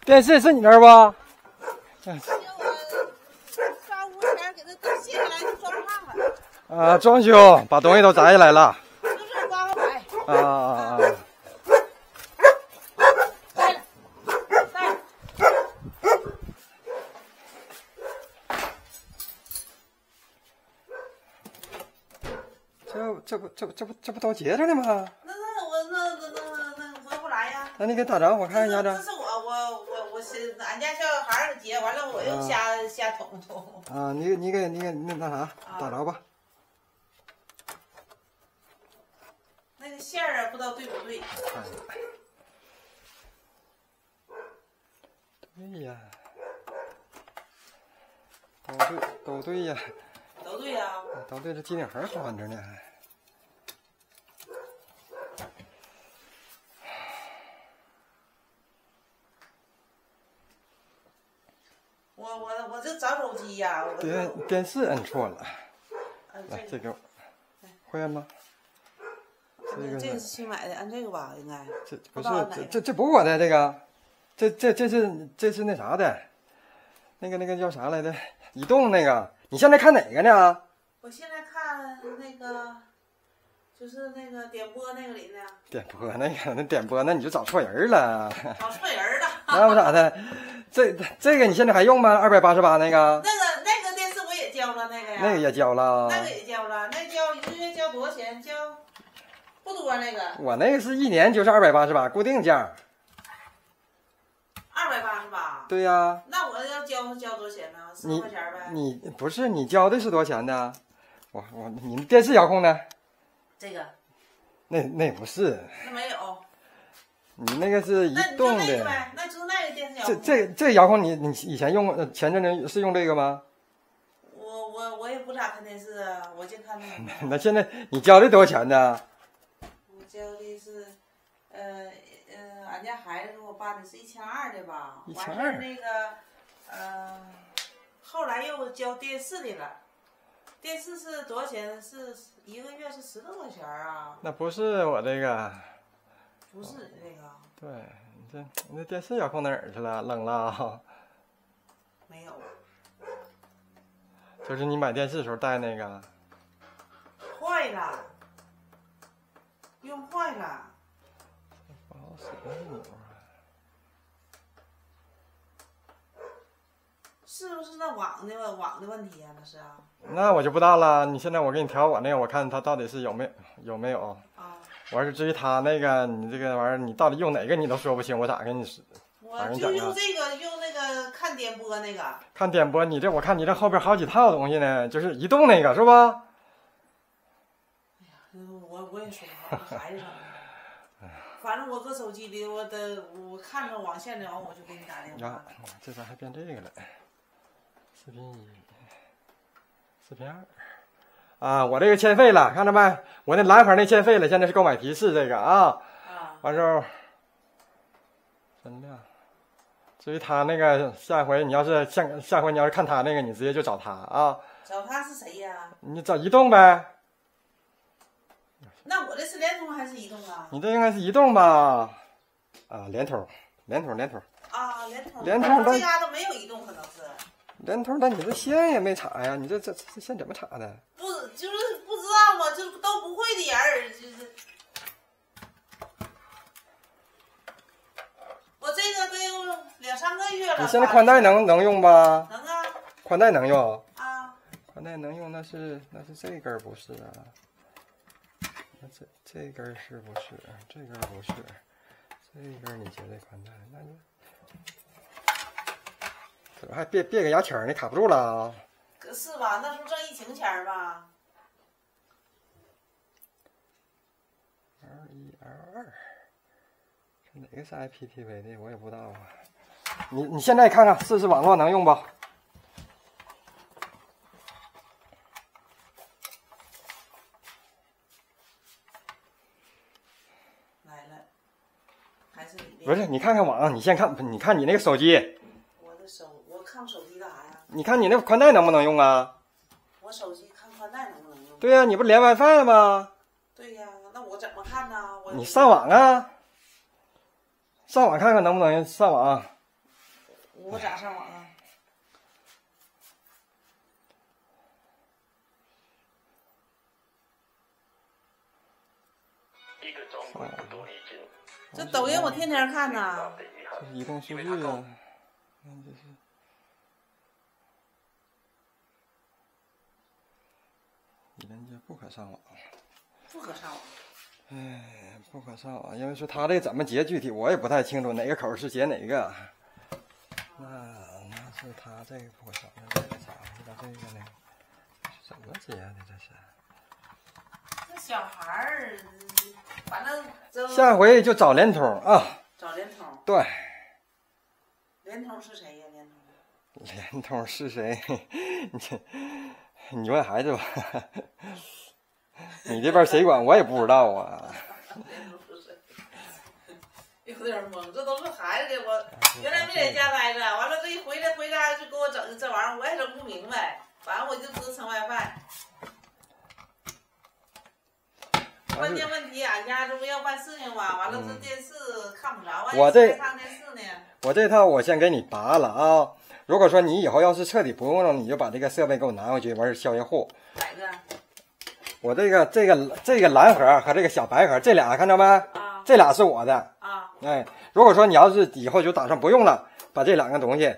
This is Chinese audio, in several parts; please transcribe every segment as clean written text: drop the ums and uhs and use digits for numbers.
电视是你那儿吧？上屋前给它都卸下来，就装上了。啊，装修，把东西都摘下来了。就是刮个白。啊。带着。这不都结着呢吗？那我不来呀。那你给打着，我看一下子。这是我是俺家小孩儿结完了，我又瞎捅。啊，你给那啥打着吧。那个线儿啊，不知道对不对。对呀，都对呀。都对呀。都对，这机顶盒换着呢。我这找手机呀。电视摁错了。来，这个会摁吗？这个是新买的，按这个吧，应该。这不是这不是我的这个，这是那啥的，那个叫啥来着？移动那个。你现在看哪个呢？我现在看那个，就是那个点播那个里呢。点播那点播那你就找错人了。找错人了。那不咋的？这个你现在还用吗？288那个？那个电视我也交了那个呀。那个也交了。那个也交了，那交1个月交多少钱？交不多那个。我那个是1年就是288，固定价。288。对呀。那我要交多少钱呢？10块钱呗。你不是你交的是多少钱呢？你电视遥控呢？这个。那不是。那没有。你那个是移动的。那就那个呗，那就是那个电视遥控。这个遥控你以前用前阵子是用这个吗？我也不咋看电视啊，我就看那个。那现在你交的多少钱呢？我交的是，俺家孩子给我办的是1200的吧。1200。完事那个，后来又交电视的了。电视是多少钱？是1个月是10多块钱啊。那不是我这个。不是你这个。对，你那电视遥控哪儿去了？扔了。没有。就是你买电视的时候带那个。坏了。用坏了。不好使的钮啊。是不是那网的问题啊？那是啊。那我就不知道了。你现在我给你调我那个，我看它到底是有没有。啊。完事至于他那个，你这个玩意儿，你到底用哪个你都说不清，我咋给你使？我就用这个，用那个看点播那个。看点播，我看你这后边好几套东西呢，就是移动那个是吧？哎呀，我也说不好，孩子上的。反正我搁手机里，我看着网线的，完我就给你打电话。这咋还变这个了？视频1，视频2。啊，我这个欠费了，看着没？我那蓝盒那欠费了，现在是购买提示这个啊。完之后，分量。至于他那个，下回你要是看他那个，你直接就找他啊。找他是谁呀？你找移动呗。那我这是联通还是移动啊？你这应该是移动吧？啊，联通。啊，联通。联通这嘎达没有移动，可能是。联通，但你这线也没插呀？你这线怎么插的？就是不知道嘛，就都不会的人儿，就是。我这个都有2、3个月了。你现在宽带能用吧？能啊。宽带能用。啊。宽带能用，那是这根不是啊？那这根是不是？这根不是。这根你接的宽带，那就。怎么还别个牙签呢？卡不住了啊！是吧？那不挣疫情钱吧？L1、L2，这哪个是 IPTV 的？我也不知道啊。你现在看看试试网络能用吧？来了，还是你？不是，你看看网，你先看，你看你那个手机。我看手机干啥呀？你看你那宽带能不能用啊？我手机看宽带能不能用？对呀，你不连 WiFi 吗？对呀，那我怎么看呢？你上网啊，上网看看能不能上网。我咋上网啊？这抖音我天天看呐。这是移动数据啊，这是。人家不可上网。不可上网。哎，不可上网，因为说他这怎么截具体我也不太清楚，哪个口是截哪个。那是他这个不可上，那这个咋回事？这个呢？怎么截的？这是？这小孩儿，反正下回就找联通啊。找联通。对。联通是谁呀？联通。联通是谁？你问孩子吧。你这边谁管我也不知道啊。有点懵，这都是孩子给我，原来没在家待着，完了这一回家就给我整这玩意儿，我也整不明白，反正我就知盛外饭。关键问题俺家这不要办事情嘛，完了这电视看不着，我这看电视呢。我这套我先给你拔了啊。如果说你以后要是彻底不用了，你就把这个设备给我拿回去，完事消业户。哪个？我这个蓝盒和这个小白盒，这俩看着没？啊。这俩是我的。啊。哎，如果说你要是以后就打算不用了，把这两个东西，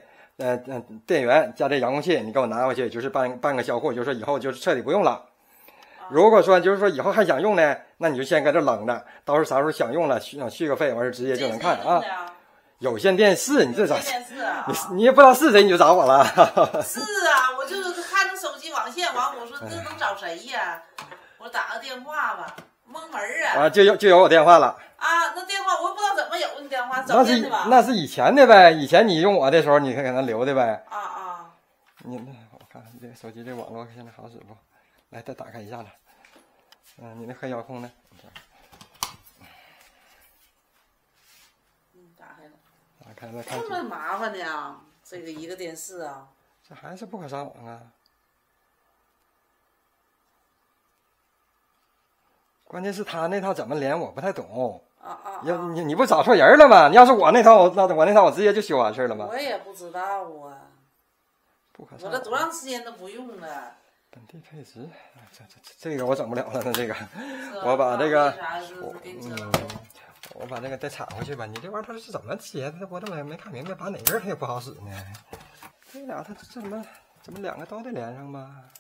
电源加这遥控器，你给我拿回去，就是办个销户，就是说以后就是彻底不用了。如果说就是说以后还想用呢，那你就先搁这冷着，到时候啥时候想用了续个费，完事直接就能看啊。有线电视，你这咋？你也不知道是谁，你就找我了。是啊，我就是看着手机网线，完我说这能找谁呀？我打个电话吧，蒙门啊。啊，就有我电话了。啊，那电话我也不知道怎么有你电话，找的吧？那是以前的呗，以前你用我的时候，你给他留的呗。啊。你那我看看这个手机这网络现在好使不？来，再打开一下子。你那黑遥控呢？打开了。打开了，看。这么麻烦呢？这个一个电视啊。这还是不可上网啊。关键是他那套怎么连，我不太懂。你不找错人了吗？你要是我那套，我直接就修完事了吗？我也不知道啊。不可上网。我这多长时间都不用了。本地配置，这个我整不了了。那这个，我把这个，我把这个再插回去吧。你这玩意儿它是怎么接的？我怎么没看明白？把哪根它也不好使呢？这俩它怎么两个都得连上吧？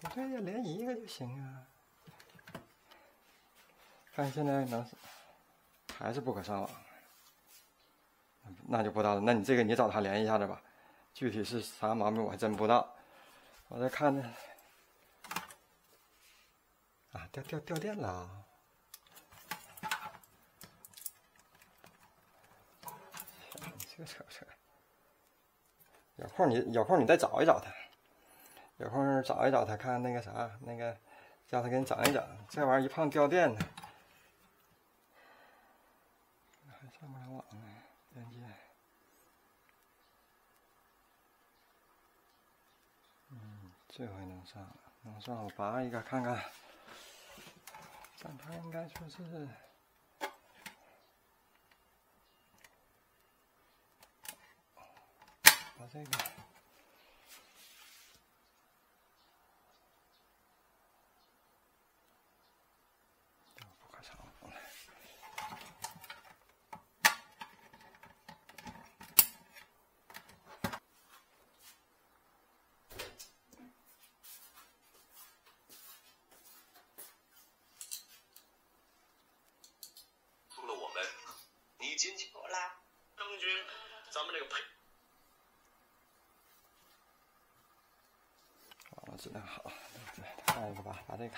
不对呀，连一个就行啊。看现在能还是不可上网。那就不知道了，那你这个你找他联系一下子吧，具体是啥毛病我还真不知道。我再看呢，啊，掉电了啊！你这个扯，有空你再找一找他，有空找一找他看那个啥，叫他给你整一整，这玩意儿一碰掉电呢，还上不了网呢。这回能上，我拔一个看看。但它应该说是，把这个。不可上网了。咱们这个配，质量好，换一个吧，把这个。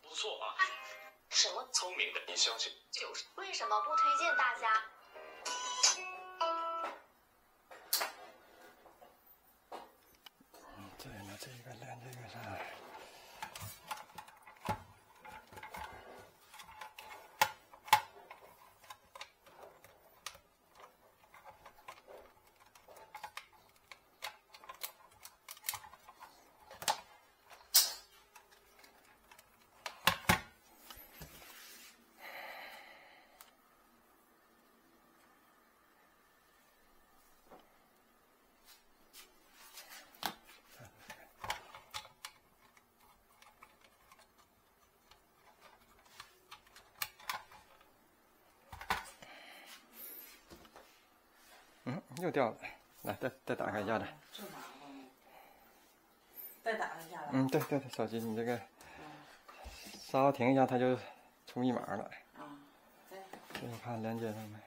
不错啊。什么？聪明的，你相信？就是为什么不推荐大家？对了，这个连这个啥？又掉了，来再打开一下子。这麻烦。再打开一下子。嗯，对，手机你这个稍微停一下，它就出密码了。啊。这我看连接上没？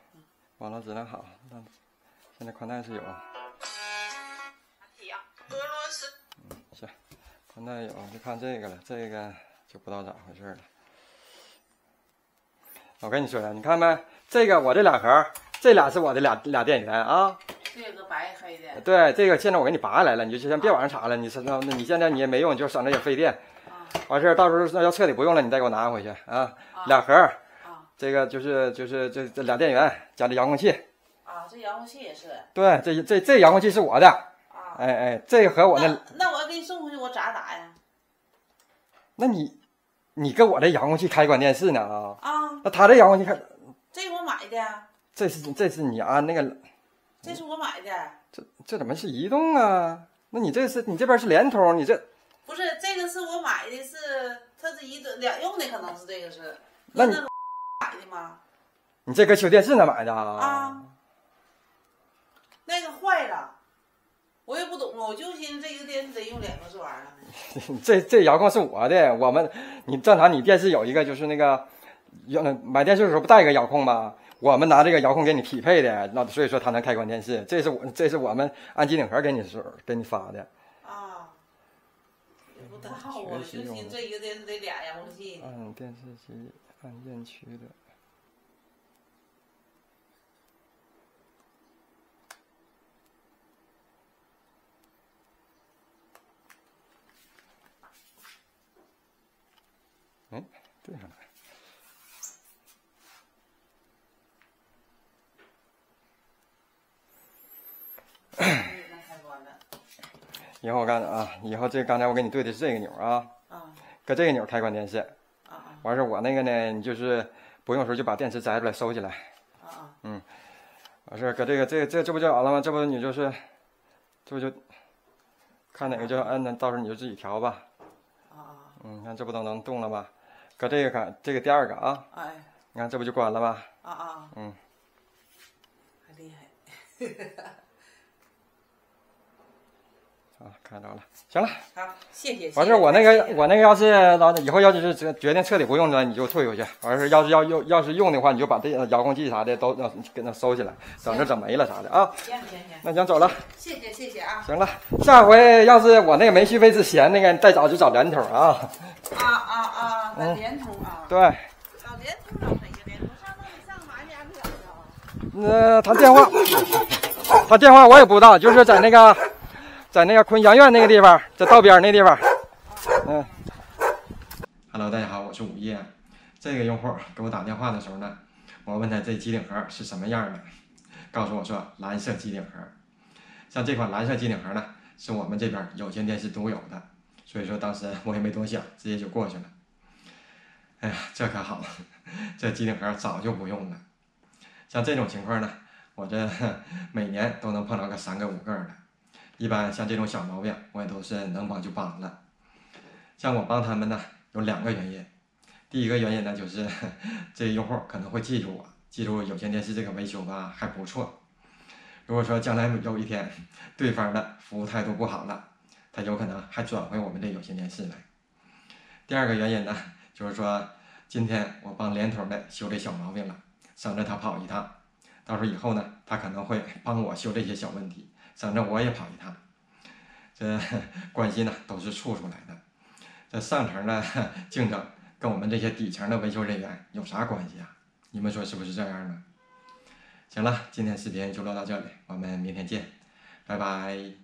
网络质量好，但现在宽带是有。行，宽带有，就看这个了，这个就不知道咋回事了。我跟你说呀，你看没？这个我这俩盒，这俩是我的俩电源啊。这个白黑的。对，这个现在我给你拔下来了，你就先别往上插了。你现在你也没用，你就省着也费电。完事儿到时候要彻底不用了，你再给我拿回去啊。俩盒。这个就是这俩电源加这遥控器。啊，这遥控器也是。对，这遥控器是我的。啊。哎，这和我那我要给你送回去，我咋打呀？那你跟我这遥控器开关电视呢啊？啊。那他这遥控器开。这我买的。这是你安那个。这是我买的。这怎么是移动啊？那你这边是联通，你这。不是，这个是我买的，它是两用的，可能是这个是。那你买的吗？你这搁修电视那买的啊？啊。那个坏了，我也不懂啊，我就寻思这个电视得用2个这玩意儿呢。这遥控是我的，你正常你电视有一个就是那个，买电视的时候不带一个遥控吗？我们拿这个遥控给你匹配的，那所以说它能开关电视。这是我们按机顶盒给你发的。啊。也不大好，我就寻思这一个电视得俩遥控器。按电视机按键区的。哎，对上了。以后我告诉你啊，以后刚才我给你对的是这个钮啊，搁这个钮开关电视。完事我那个呢，你就是不用的时候就把电池摘出来收起来。完事搁这个这不就完了吗？这不你就是这不就看哪个就按，到时候你就自己调吧。你看这不都能动了吧？搁这个看这个第二个啊。你看这不就关了吧？还厉害。啊，看着了，行了，好，谢谢。完事我那个要是以后要是决定彻底不用了，你就退回去。完事要是用的话，你就把这遥控器啥的都给它收起来，省着整没了啥的啊。行，那行走了。谢谢啊。行了，下回要是我那个没续费之前那个再找就找联通啊。找联通啊。对。找联通找谁呀？联通上那你上哪家去找去？他电话我也不知道，就是在那个昆阳苑那个地方，在道边那地方。Hello， 大家好，我是午夜。这个用户给我打电话的时候呢，我问他这机顶盒是什么样的，告诉我说蓝色机顶盒。像这款蓝色机顶盒呢，是我们这边有线电视独有的，所以说当时我也没多想，直接就过去了。哎呀，这可好，这机顶盒早就不用了。像这种情况呢，我这每年都能碰到个3个5个的。一般像这种小毛病，我也都是能帮就帮了。像我帮他们呢，有2个原因。第一个原因呢，就是这用户可能会记住我，记住有线电视这个维修吧还不错。如果说将来有一天对方的服务态度不好了，他有可能还转回我们这有线电视来。第二个原因呢，就是说今天我帮联通的修这小毛病了，省着他跑一趟。到时候以后呢，他可能会帮我修这些小问题，省着我也跑一趟。这关系呢都是处出来的。这上层的竞争跟我们这些底层的维修人员有啥关系啊？你们说是不是这样呢？行了，今天视频就录到这里，我们明天见，拜拜。